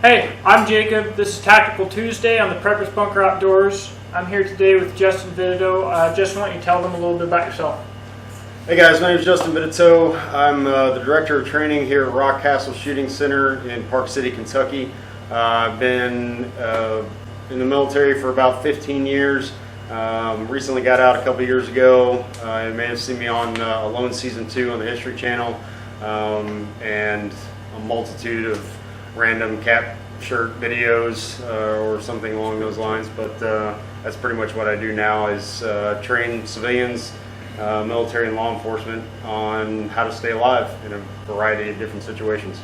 Hey, I'm Jacob. This is Tactical Tuesday on the Preppers Bunker Outdoors. I'm here today with Justin Vititoe. Justin, why don't you tell them a little bit about yourself? Hey guys, my name is Justin Vititoe. I'm the Director of Training here at Rock Castle Shooting Center in Park City, Kentucky. I've been in the military for about 15 years. Recently got out a couple years ago. You may have seen me on Alone Season 2 on the History Channel, and a multitude of random cap shirt videos or something along those lines. But that's pretty much what I do now, is train civilians, military and law enforcement on how to stay alive in a variety of different situations.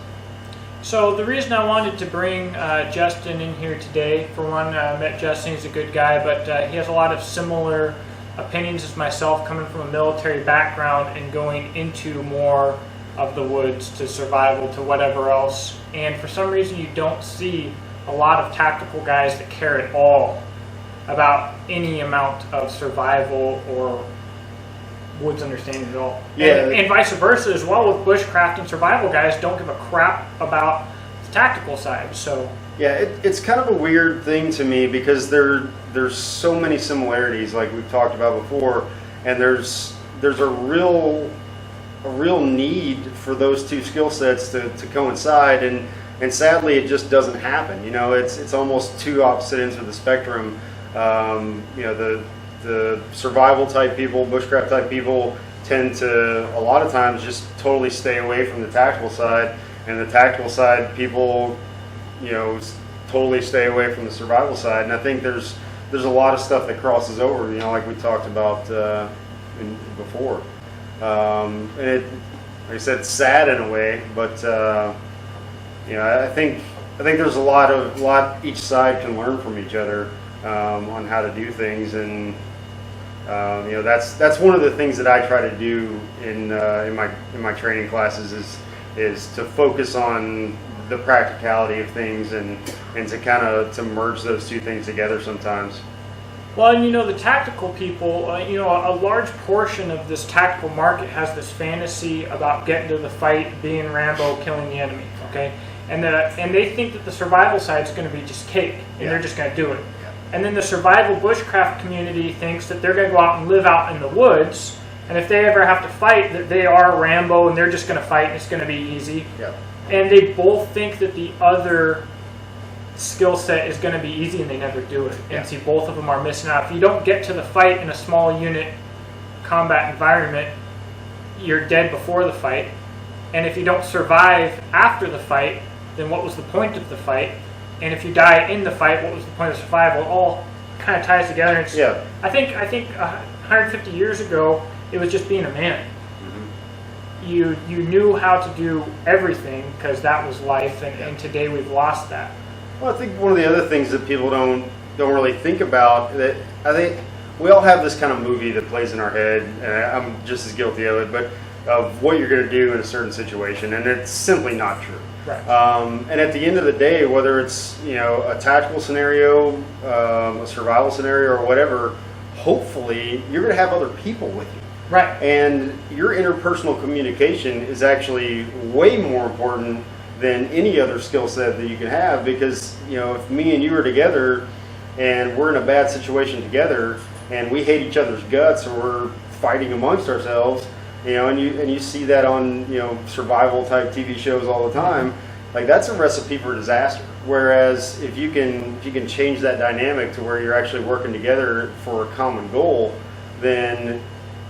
So the reason I wanted to bring Justin in here today, for one, I met Justin, he's a good guy, but he has a lot of similar opinions as myself, coming from a military background and going into more of the woods to survival to whatever else. And for some reason you don't see a lot of tactical guys that care at all about any amount of survival or woods understanding at all. Yeah. And vice versa as well, with bushcraft and survival guys don't give a crap about the tactical side. So yeah, it's kind of a weird thing to me, because there's so many similarities, like we've talked about before, and there's a real need for those two skill sets to coincide, and sadly it just doesn't happen. You know, it's almost two opposite ends of the spectrum. You know, the survival type people, bushcraft type people, tend to a lot of times just totally stay away from the tactical side, and the tactical side people, you know, totally stay away from the survival side. And I think there's a lot of stuff that crosses over, you know, like we talked about before. And it, like I said, it's sad in a way, but you know, I think there's a lot each side can learn from each other on how to do things, and you know, that's one of the things that I try to do in my training classes is to focus on the practicality of things, and to kind of to merge those two things together sometimes. well, and you know, the tactical people, you know, a large portion of this tactical market has this fantasy about getting to the fight, being Rambo, killing the enemy, okay? And they think that the survival side is going to be just cake, and they're just going to do it. And then the survival bushcraft community thinks that they're going to go out and live out in the woods, and if they ever have to fight, that they are Rambo, and they're just going to fight, and it's going to be easy. Yeah. And they both think that the other skill set is going to be easy, and they never do it. And see, both of them are missing out. If you don't get to the fight in a small unit combat environment, you're dead before the fight. And if you don't survive after the fight, then what was the point of the fight? And if you die in the fight, what was the point of survival? It all kind of ties together. It's, I think 150 years ago, it was just being a man. You knew how to do everything, because that was life, and today we've lost that. Well, I think one of the other things that people don't really think about, that I think we all have this kind of movie that plays in our head, and I'm just as guilty of it, but of what you're going to do in a certain situation, and it's simply not true. Right. And at the end of the day, whether it's, you know, a tactical scenario, a survival scenario, or whatever, hopefully you're going to have other people with you. Right. And your interpersonal communication is actually way more important than any other skill set that you can have, because, you know, if me and you are together and we're in a bad situation together and we hate each other's guts, or we're fighting amongst ourselves, you know, and you see that on, you know, survival type TV shows all the time, like, that's a recipe for disaster. Whereas if you can change that dynamic to where you're actually working together for a common goal, then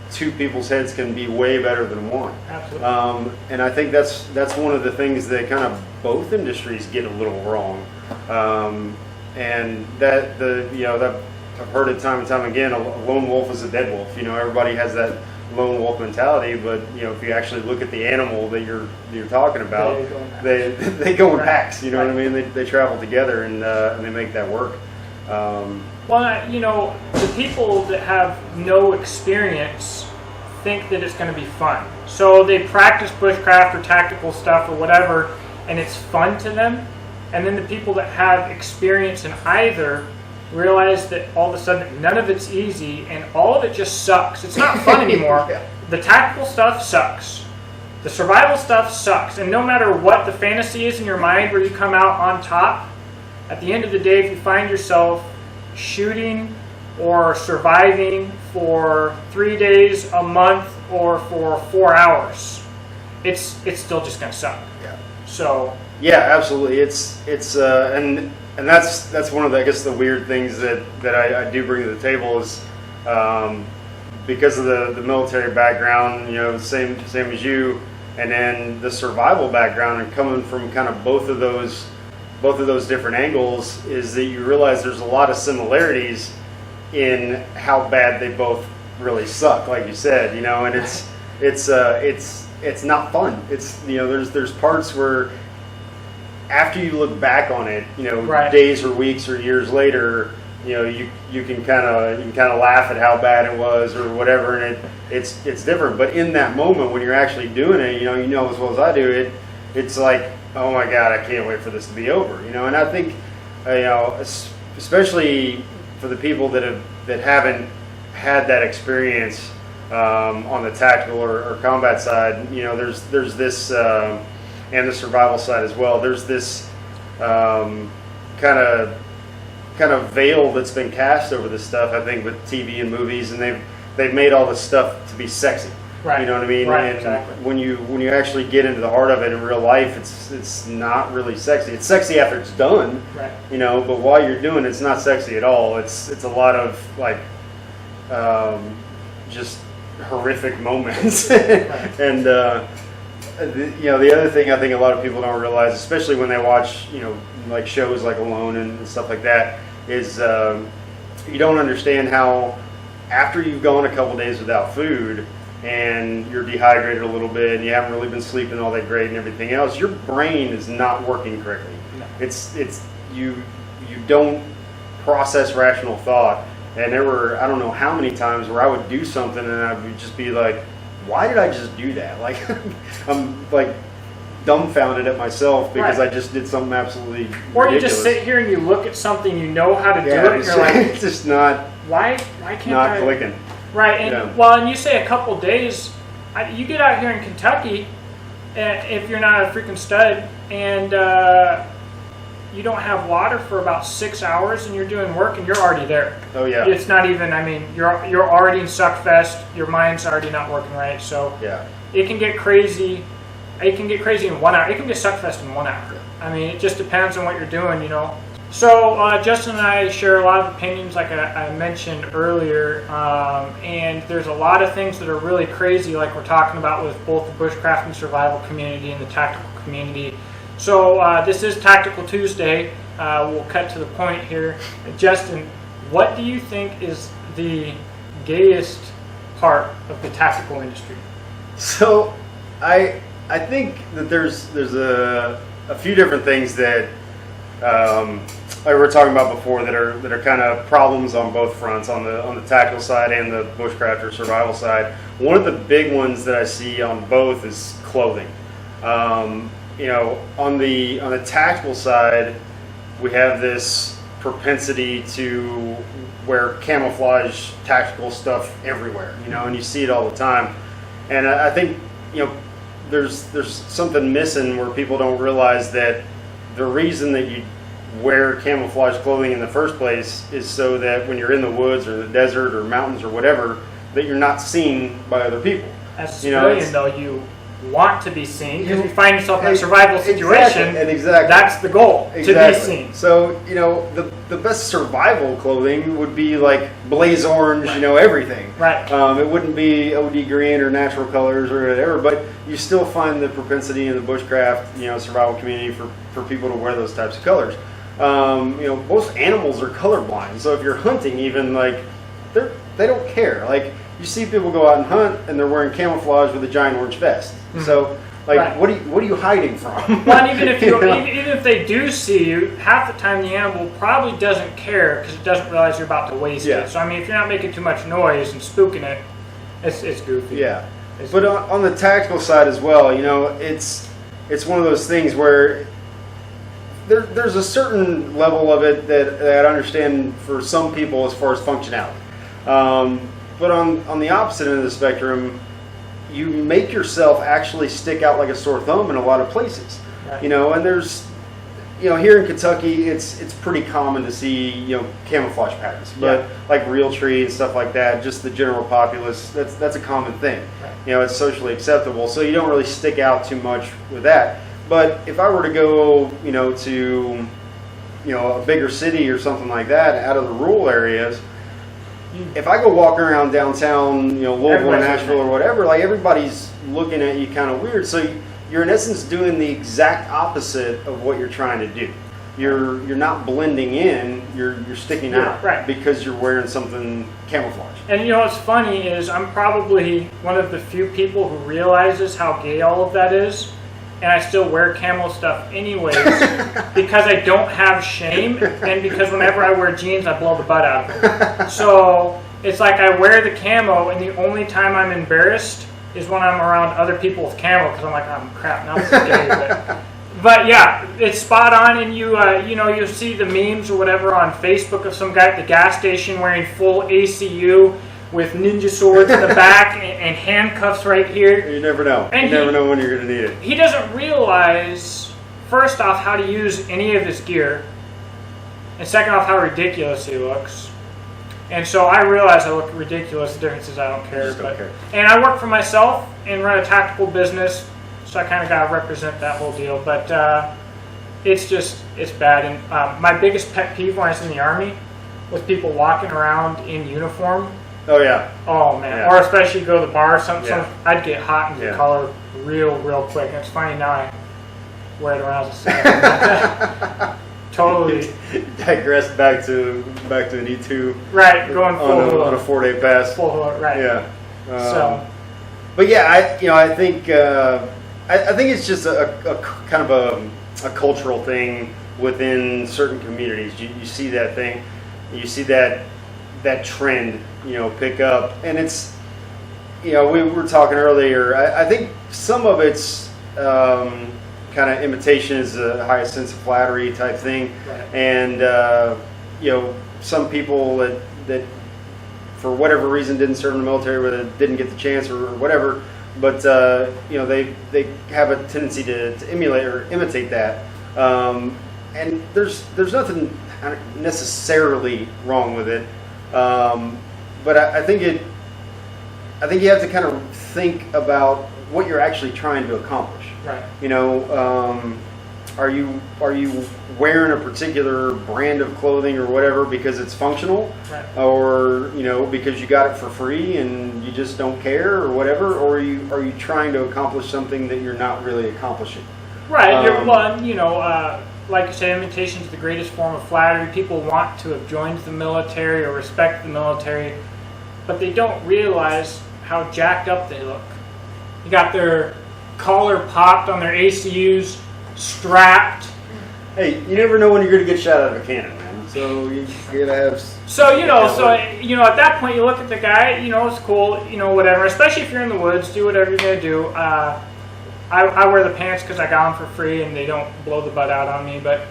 two people's heads can be way better than one. Absolutely. And I think that's one of the things that kind of both industries get a little wrong. And that I've heard it time and time again. A lone wolf is a dead wolf. You know, everybody has that lone wolf mentality, but, you know, if you actually look at the animal that you're talking about, they go in packs. You know what I mean? They travel together, and they make that work. Well, you know, the people that have no experience think that it's going to be fun. So they practice bushcraft or tactical stuff or whatever, and it's fun to them. And then the people that have experience in either realize that all of a sudden none of it's easy, and all of it just sucks. It's not fun anymore. The tactical stuff sucks. The survival stuff sucks, and no matter what the fantasy is in your mind where you come out on top, at the end of the day, if you find yourself shooting or surviving for 3 days, a month, or for 4 hours, it's still just going to suck. Yeah. So. Yeah, absolutely. And that's one of the, I guess, the weird things that I do bring to the table is because of the military background, same as you, and then the survival background, and coming from kind of both of those different angles, is that you realize there's a lot of similarities in how bad they both really suck, like you said, and it's not fun. It's there's parts where after you look back on it, Right. days or weeks or years later, you can kind of laugh at how bad it was or whatever, and it's different. But in that moment when you're actually doing it, as well as I do, it's like, oh my God, I can't wait for this to be over. And I think, especially for the people that haven't had that experience on the tactical or combat side, there's this. And the survival side as well. There's this kind of veil that's been cast over this stuff, I think, with TV and movies, and they've made all this stuff to be sexy. Right. You know what I mean? Right, and exactly. when you actually get into the heart of it in real life, it's not really sexy. It's sexy after it's done. Right. But while you're doing it, it's not sexy at all. It's a lot of like just horrific moments. Right. And the other thing I think a lot of people don't realize, especially when they watch, like shows like Alone and stuff like that, is you don't understand how after you've gone a couple days without food and you're dehydrated a little bit and you haven't really been sleeping all that great and everything else, your brain is not working correctly. No. It's you don't process rational thought. And there were, I don't know how many times where I would do something and I would just be like, why did I just do that? Like, I'm like dumbfounded at myself because Right. I just did something absolutely ridiculous. Or you just sit here and you look at something, you know how to do it, and it's, you're like, it's just not why can't I? clicking. Right, and Yeah. and you say a couple days, you get out here in Kentucky, if you're not a freaking stud, and you don't have water for about 6 hours, and you're doing work, and you're already there. Oh yeah. It's not even. I mean, you're already in suckfest. Your mind's already not working right, so Yeah. it can get crazy. It can get crazy in 1 hour. It can be suckfest in 1 hour. I mean, it just depends on what you're doing, So Justin and I share a lot of opinions, like I mentioned earlier, and there's a lot of things that are really crazy, like we're talking about with both the bushcraft and survival community and the tactical community. So this is Tactical Tuesday. We'll cut to the point here. Justin, what do you think is the gayest part of the tactical industry? So I think that there's a few different things that like we were talking about before that are kind of problems on both fronts, on the tactical side and the bushcraft or survival side. One of the big ones that I see on both is clothing. On the tactical side, we have this propensity to wear camouflage tactical stuff everywhere, and you see it all the time. And I think, there's something missing where people don't realize that the reason that you wear camouflage clothing in the first place is so that when you're in the woods or the desert or mountains or whatever, that you're not seen by other people. As a civilian, though, you want to be seen because you find yourself in a survival situation. Exactly. That's the goal, to be seen. So, the best survival clothing would be like blaze orange, Right. Everything. Right. It wouldn't be OD green or natural colors or whatever, but you still find the propensity in the bushcraft, survival community for people to wear those types of colors. Most animals are colorblind, so if you're hunting, even they don't care. Like, you see people go out and hunt and they're wearing camouflage with a giant orange vest. Mm-hmm. So, Right. what are you hiding from? Well, and even if even if they do see you, half the time the animal probably doesn't care because it doesn't realize you're about to waste Yeah. it. So I mean, if you're not making too much noise and spooking it, it's goofy. Yeah. But on the tactical side as well, it's one of those things where there's a certain level of it that I understand for some people as far as functionality. But on the opposite end of the spectrum, you make yourself actually stick out like a sore thumb in a lot of places. Right. You know, and there's, you know, here in Kentucky, it's pretty common to see, you know, camouflage patterns, but like Realtree and stuff like that, just the general populace, that's a common thing. Right. You know, it's socially acceptable, so you don't really stick out too much with that. But if I were to go, you know, to, you know, a bigger city or something like that, out of the rural areas, if I go walking around downtown, you know, Louisville or Nashville or whatever, like everybody's looking at you kind of weird. So you're in essence doing the exact opposite of what you're trying to do. You're not blending in. You're sticking out, right, because you're wearing something camouflage. And you know what's funny is I'm probably one of the few people who realizes how gay all of that is, and I still wear camo stuff anyways because I don't have shame, and because whenever I wear jeans, I blow the butt out of it. So it's like I wear the camo, and the only time I'm embarrassed is when I'm around other people with camo, because I'm like, oh crap, now this is gay. But yeah, it's spot on, and you know, you see the memes or whatever on Facebook of some guy at the gas station wearing full ACU with ninja swords in the back and handcuffs right here. You never know. And you never know when you're going to need it. He doesn't realize, first off, how to use any of his gear, and second off, how ridiculous he looks. And so I realize I look ridiculous. The difference is I don't care. Don't care. And I work for myself and run a tactical business, so I kind of got to represent that whole deal. But it's bad. And my biggest pet peeve when I was in the Army was people walking around in uniform. Oh, yeah. Oh, man. Yeah. Or especially go to the bar or something. Yeah. I'd get hot in the collar real quick. And it's funny now I wear it around as a totally digressed back to an E2. Right, going full on a 4-day pass. Full hook, right. Yeah. But yeah, I think it's just a kind of a cultural thing within certain communities. You see that thing, you see that trend, you know, pick up, and it's, you know, we were talking earlier. I think some of it's kind of imitation is the highest sense of flattery type thing, right. And you know, some people that for whatever reason didn't serve in the military, or didn't get the chance or whatever, but you know, they have a tendency to emulate or imitate that, and there's nothing necessarily wrong with it, but I think you have to kind of think about what you're actually trying to accomplish. Right. You know, are you wearing a particular brand of clothing or whatever because it's functional, right. Or, you know, because you got it for free and you just don't care or whatever, or are you trying to accomplish something that you're not really accomplishing? Right. You know, like you say, imitation is the greatest form of flattery. People want to have joined the military or respect the military, but they don't realize how jacked up they look. You got their collar popped on their ACUs, strapped. Hey, you never know when you're going to get shot out of a cannon, man. So you gotta have. So you know, at that point, you look at the guy. You know, it's cool. You know, whatever. Especially if you're in the woods, do whatever you're gonna do. I wear the pants because I got them for free and they don't blow the butt out on me. But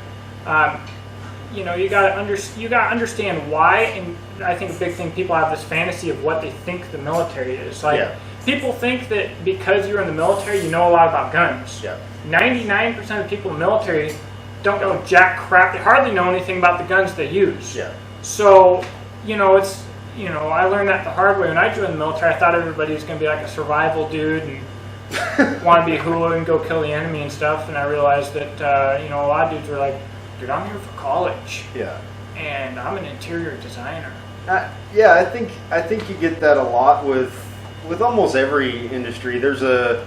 you know, you gotta understand why. And I think a big thing, people have this fantasy of what they think the military is. Like, people think that because you're in the military, you know a lot about guns. 99% of people in the military don't know jack crap. They hardly know anything about the guns they use. So, you know, it's, you know, I learned that the hard way when I joined the military. I thought everybody was going to be like a survival dude and want to be a hooligan and go kill the enemy and stuff. And I realized that, you know, a lot of dudes were like, dude, I'm here for college. And I'm an interior designer. I think you get that a lot with almost every industry. There's a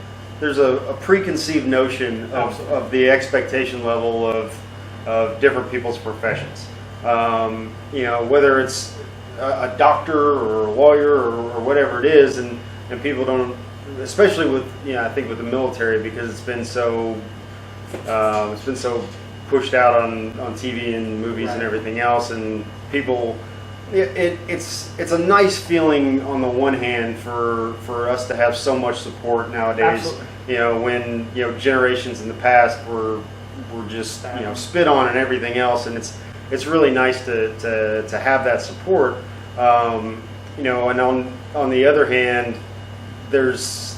preconceived notion of the expectation level of different people's professions. You know, whether it's a doctor or a lawyer or whatever it is, and people don't, especially with, you know, I think with the military, because it's been so pushed out on TV and movies and everything else, and people. It's a nice feeling on the one hand for us to have so much support nowadays. Absolutely. You know, when, you know, generations in the past were just, you know, spit on and everything else, and it's really nice to have that support. You know, and on the other hand, there's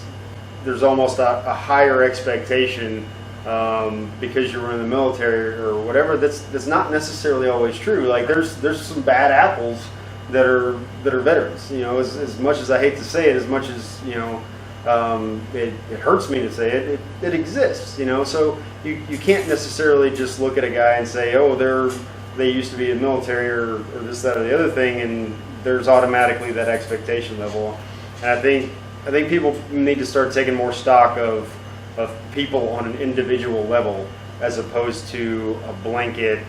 there's almost a higher expectation because you were in the military or whatever. That's not necessarily always true. Like there's some bad apples that are veterans. You know, as much as I hate to say it, as much as it hurts me to say it, it exists. You know, so you can't necessarily just look at a guy and say, oh, they used to be in the military or this, that, or the other thing, and there's automatically that expectation level. And I think people need to start taking more stock of people on an individual level as opposed to a blanket,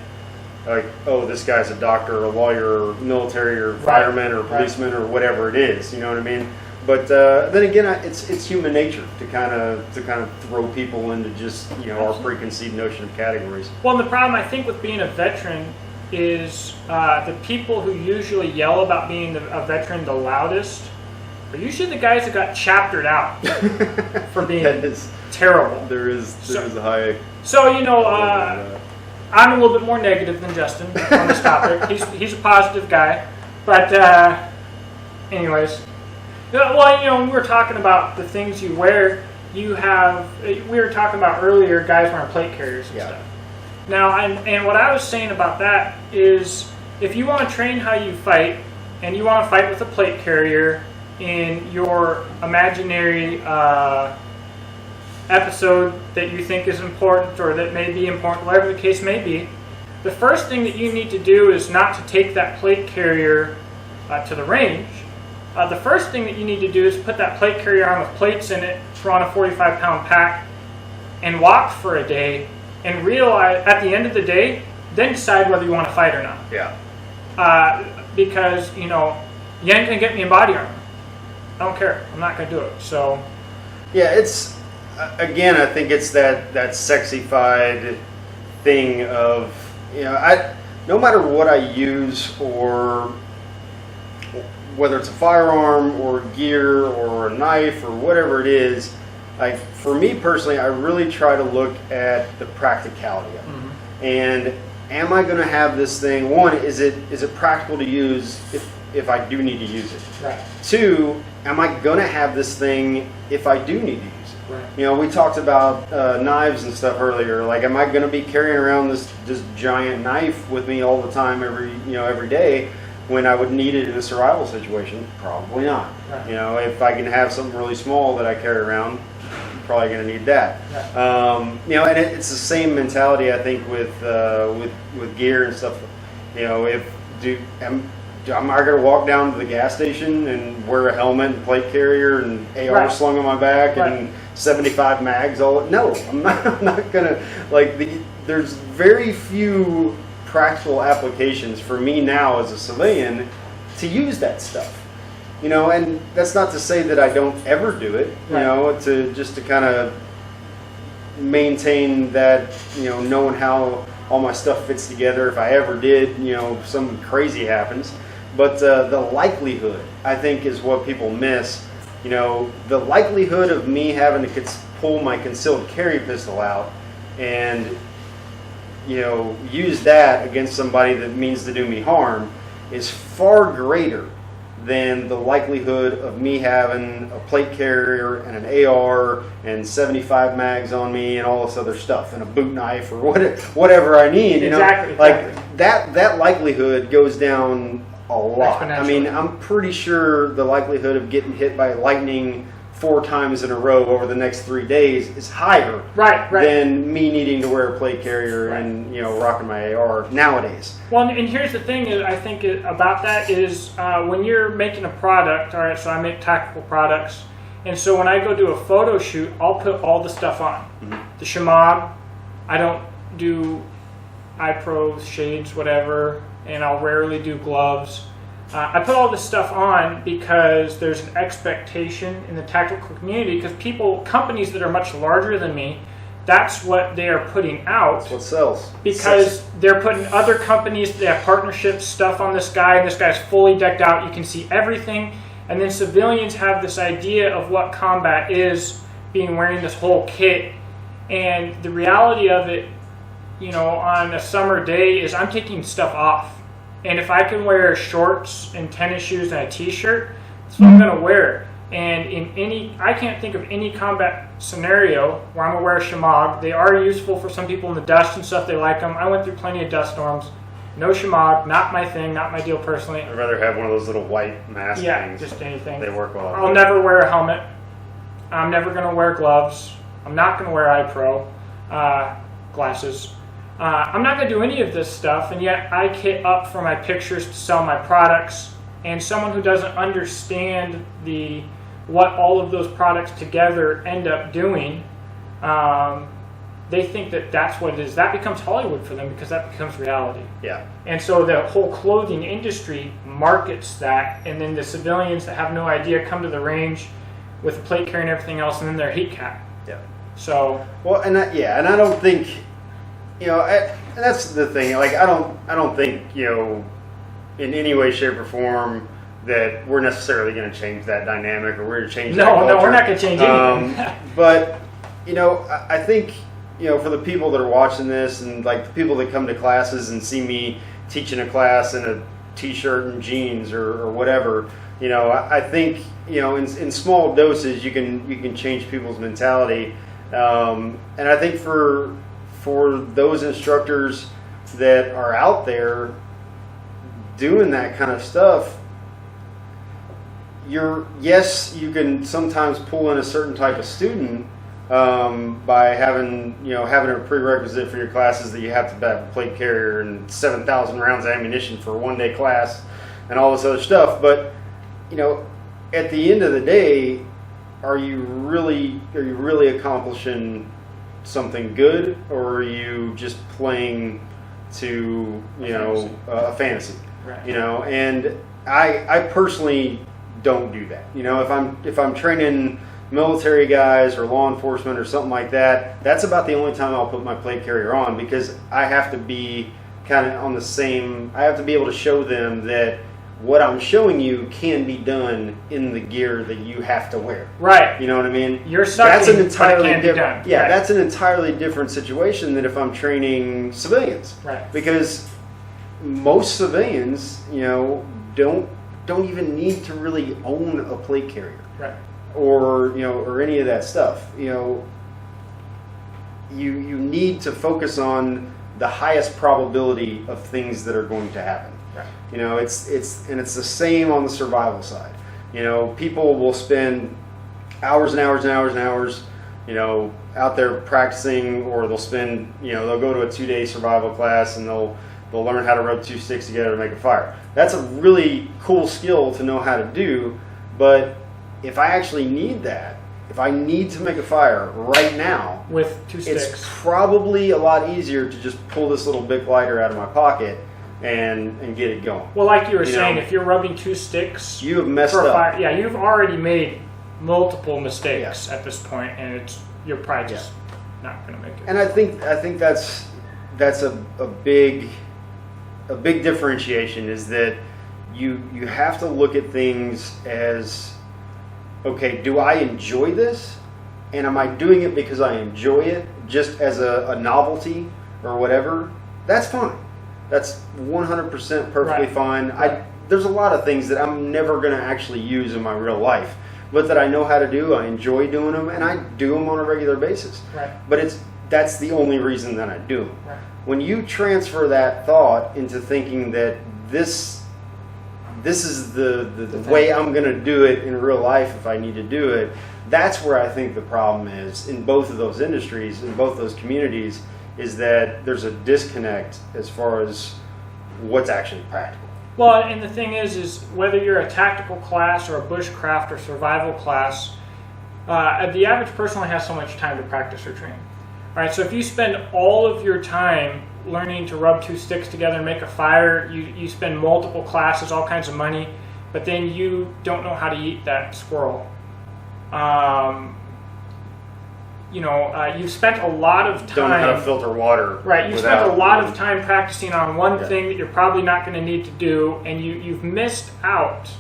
like, oh, this guy's a doctor or a lawyer or military or fireman or policeman or whatever it is. You know what I mean? But then again, it's human nature to kind of throw people into just our preconceived notion of categories. Well, and the problem I think with being a veteran is the people who usually yell about being a veteran the loudest are usually the guys that got chaptered out for being terrible. There is a high. So I'm a little bit more negative than Justin on this topic. He's a positive guy, but anyways. Well, when we were talking about the things you wear, we were talking about earlier guys wearing plate carriers and stuff. Now, and what I was saying about that is if you want to train how you fight and you want to fight with a plate carrier in your imaginary episode that you think is important or that may be important, whatever the case may be, the first thing that you need to do is not to take that plate carrier to the range. The first thing that you need to do is put that plate carrier on with plates in it, throw on a 45-pound pack, and walk for a day, and realize at the end of the day, then decide whether you want to fight or not. Yeah. Because you ain't gonna get me in body armor. I don't care. I'm not gonna do it. So. Yeah, it's again. I think it's that sexified thing of no matter what I use or. Whether it's a firearm or gear or a knife or whatever it is, like for me personally, I really try to look at the practicality of it. Mm-hmm. And am I going to have this thing? One, is it practical to use if I do need to use it? Right. Two, am I going to have this thing if I do need to use it? Right. We talked about knives and stuff earlier. Like, am I going to be carrying around this giant knife with me all the time every day? When I would need it in a survival situation, probably not. Right. If I can have something really small that I carry around, I'm probably going to need that. Right. And it's the same mentality I think with gear and stuff. Am I going to walk down to the gas station and wear a helmet and plate carrier and AR slung on my back and 75 mags all? No, I'm not going to. There's very few practical applications for me now as a civilian to use that stuff, and that's not to say that I don't ever do it, to kind of maintain that, knowing how all my stuff fits together. If I ever did, something crazy happens, but the likelihood, I think, is what people miss. The likelihood of me having to pull my concealed carry pistol out and use that against somebody that means to do me harm is far greater than the likelihood of me having a plate carrier and an AR and 75 mags on me and all this other stuff and a boot knife or whatever I need. Exactly. Like that likelihood goes down a lot. I mean, I'm pretty sure the likelihood of getting hit by lightning 4 times in a row over the next 3 days is higher than me needing to wear a plate carrier and rocking my AR nowadays. Well, and here's the thing is I think about that is when you're making a product. All right, so I make tactical products, and so when I go do a photo shoot, I'll put all the stuff on. Mm-hmm. The shemagh, I don't do eye pros, shades, whatever, and I'll rarely do gloves. I put all this stuff on because there's an expectation in the tactical community because companies that are much larger than me, that's what they are putting out. That's what sells. Because they're putting other companies, they have partnerships, stuff on this guy, and this guy's fully decked out. You can see everything. And then civilians have this idea of what combat is, being wearing this whole kit. And the reality of it, on a summer day is I'm taking stuff off. And if I can wear shorts and tennis shoes and a t-shirt, that's what I'm going to wear. And I can't think of any combat scenario where I'm aware of shemagh. They are useful for some people in the dust and stuff. They like them. I went through plenty of dust storms. No shemagh, not my thing, not my deal personally. I'd rather have one of those little white mask things. Just anything. They work well. I'll never wear a helmet. I'm never going to wear gloves. I'm not going to wear eye pro glasses. I'm not going to do any of this stuff, and yet I kit up for my pictures to sell my products. And someone who doesn't understand what all of those products together end up doing, they think that that's what it is. That becomes Hollywood for them because that becomes reality. Yeah. And so the whole clothing industry markets that, and then the civilians that have no idea come to the range with a plate carrier and everything else, and then they're heat cap. Yeah. So. Well, and I don't think, and that's the thing. Like, I don't think, in any way, shape, or form that we're necessarily going to change that dynamic, or we're going to change that culture. No, we're not going to change anything. But, I think, for the people that are watching this, and like the people that come to classes and see me teaching a class in a t-shirt and jeans or whatever, I think, in small doses you can change people's mentality. And I think for those instructors that are out there doing that kind of stuff, you can sometimes pull in a certain type of student by having a prerequisite for your classes that you have to have a plate carrier and 7,000 rounds of ammunition for a one-day class and all this other stuff. But at the end of the day, are you really accomplishing something good, or are you just playing to a fantasy? Right. And I personally don't do that. If I'm training military guys or law enforcement or something like that, that's about the only time I'll put my plate carrier on, because I have to be kind of on the same. I have to be able to show them that what I'm showing you can be done in the gear that you have to wear. Right. You know what I mean? You're sucking, that's an entirely but it can be done. Yeah, right. That's an entirely different situation than if I'm training civilians. Right. Because most civilians, don't even need to really own a plate carrier. Right. Or any of that stuff. You need to focus on the highest probability of things that are going to happen. Right. It's the same on the survival side. People will spend hours and hours and hours and hours, out there practicing, or they'll spend, they'll go to a 2-day survival class and they'll learn how to rub 2 sticks together to make a fire. That's a really cool skill to know how to do, but if I actually need that, if I need to make a fire right now with 2 sticks, it's probably a lot easier to just pull this little Bic lighter out of my pocket and get it going. Well, like you were saying, if you're rubbing 2 sticks, you have messed up. Fire, you've already made multiple mistakes at this point, and you're probably just not going to make it. And I think that's a big differentiation, is that you have to look at things as, okay, do I enjoy this? And am I doing it because I enjoy it, just as a novelty or whatever? That's fine. That's 100% perfectly fine. There's a lot of things that I'm never going to actually use in my real life, but that I know how to do. I enjoy doing them, and I do them on a regular basis. Right. But that's the only reason that I do them. Right. When you transfer that thought into thinking that this is the way I'm going to do it in real life if I need to do it, that's where I think the problem is in both of those industries, in both those communities, is that there's a disconnect as far as what's actually practical. Well, and the thing is whether you're a tactical class or a bushcraft or survival class, the average person only has so much time to practice or train. All right, so if you spend all of your time learning to rub 2 sticks together and make a fire, you spend multiple classes, all kinds of money, but then you don't know how to eat that squirrel. You've spent a lot of time. Don't know how to filter water. Right, you spent a lot of time practicing on one thing that you're probably not going to need to do, and you've missed out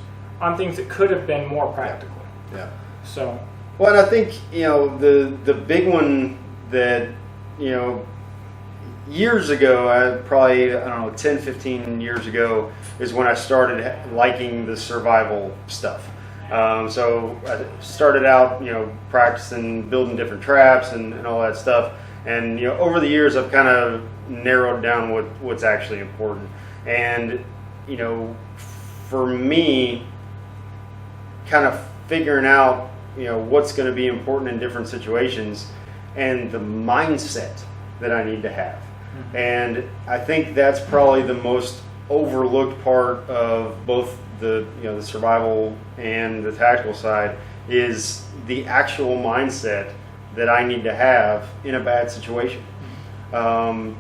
on things that could have been more practical. Yeah. So. Well, and I think the big one that years ago, probably 10, 15 years ago, is when I started liking the survival stuff. So I started out, practicing building different traps and all that stuff. And over the years, I've kind of narrowed down what's actually important. And for me, kind of figuring out what's going to be important in different situations and the mindset that I need to have. Mm-hmm. And I think that's probably the most overlooked part of both the survival and the tactical side is the actual mindset that I need to have in a bad situation. As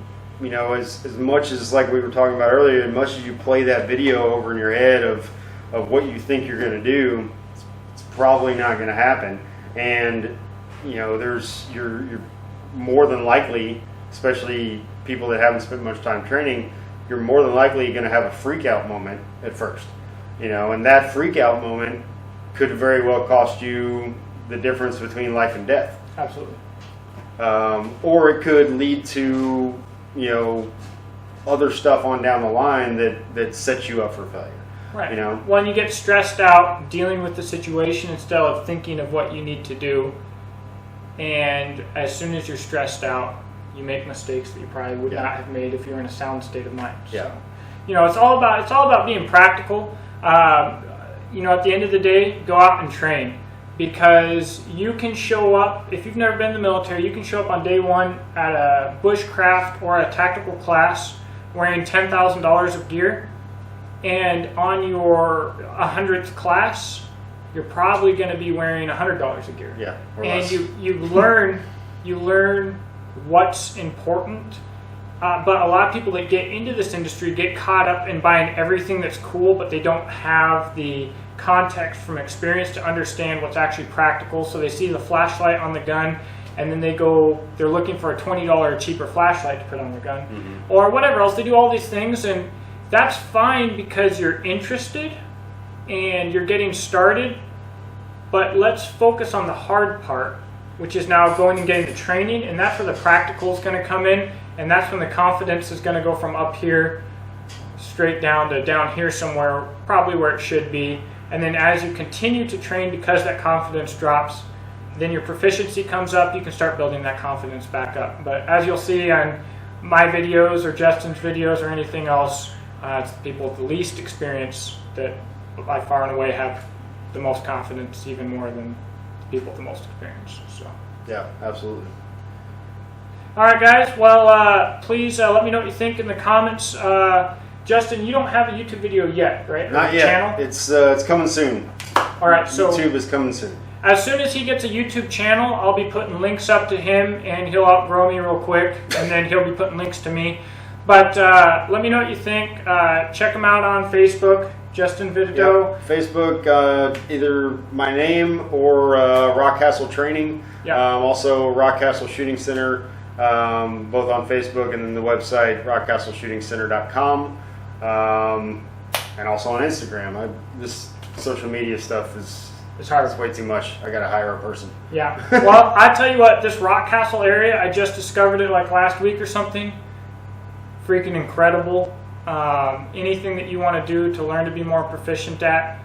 much as, like we were talking about earlier, as much as you play that video over in your head of what you think you're going to do, it's probably not going to happen. And you're more than likely, especially people that haven't spent much time training, you're more than likely going to have a freak out moment at first. And that freak out moment could very well cost you the difference between life and death. Absolutely. Or it could lead to other stuff on down the line that sets you up for failure. Right. When you get stressed out dealing with the situation instead of thinking of what you need to do, and as soon as you're stressed out, you make mistakes that you probably would not have made if you're in a sound state of mind. Yeah. So, it's all about being practical. At the end of the day, go out and train, because you can show up, if you've never been in the military, you can show up on day one at a bushcraft or a tactical class wearing $10,000 of gear, and on your 100th class, you're probably going to be wearing $100 of gear. Yeah. And you learn what's important. But a lot of people that get into this industry get caught up in buying everything that's cool, but they don't have the context from experience to understand what's actually practical. So they see the flashlight on the gun, and then they're looking for a $20 cheaper flashlight to put on their gun, mm-hmm. or whatever else. They do all these things, and that's fine because you're interested and you're getting started. But let's focus on the hard part, which is now going and getting the training, and that's where the practical is going to come in. And that's when the confidence is going to go from up here straight down to down here somewhere, probably where it should be. And then as you continue to train, because that confidence drops, then your proficiency comes up. You can start building that confidence back up. But as you'll see on my videos or Justin's videos or anything else, it's the people with the least experience that by far and away have the most confidence, even more than the people with the most experience. So. Yeah, absolutely. All right, guys. Well, please let me know what you think in the comments. Justin, you don't have a YouTube video yet, right? Not yet. Channel? It's coming soon. All right. So YouTube is coming soon. As soon as he gets a YouTube channel, I'll be putting links up to him, and he'll outgrow me real quick, and then he'll be putting links to me. But let me know what you think. Check him out on Facebook, Justin Vititoe. Yep. Facebook, either my name or Rock Castle Training. Yep. Also, Rock Castle Shooting Center. Both on Facebook and then the website rockcastleshootingcenter.com, and also on Instagram. This social media stuff it's hard. It's way too much. I gotta hire a person. Yeah. Well, I tell you what, this Rock Castle area, I just discovered it like last week or something. Freaking incredible. Anything that you want to do to learn to be more proficient at,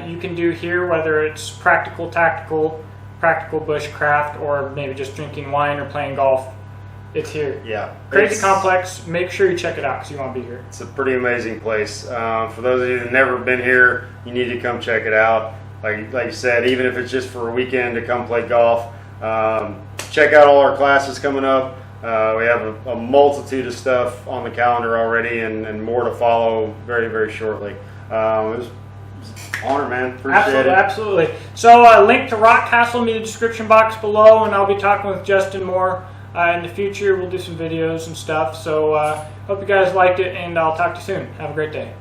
you can do here, whether it's practical, tactical, practical bushcraft, or maybe just drinking wine or playing golf. It's here. Yeah. Crazy complex. Make sure you check it out because you want to be here. It's a pretty amazing place. For those of you who've never been here, you need to come check it out. Like you said, even if it's just for a weekend to come play golf, check out all our classes coming up. We have a multitude of stuff on the calendar already, and more to follow very, very shortly. It was an honor, man. Appreciate it. Absolutely. So link to Rock Castle in the description box below, and I'll be talking with Justin more. In the future, we'll do some videos and stuff. So hope you guys liked it, and I'll talk to you soon. Have a great day.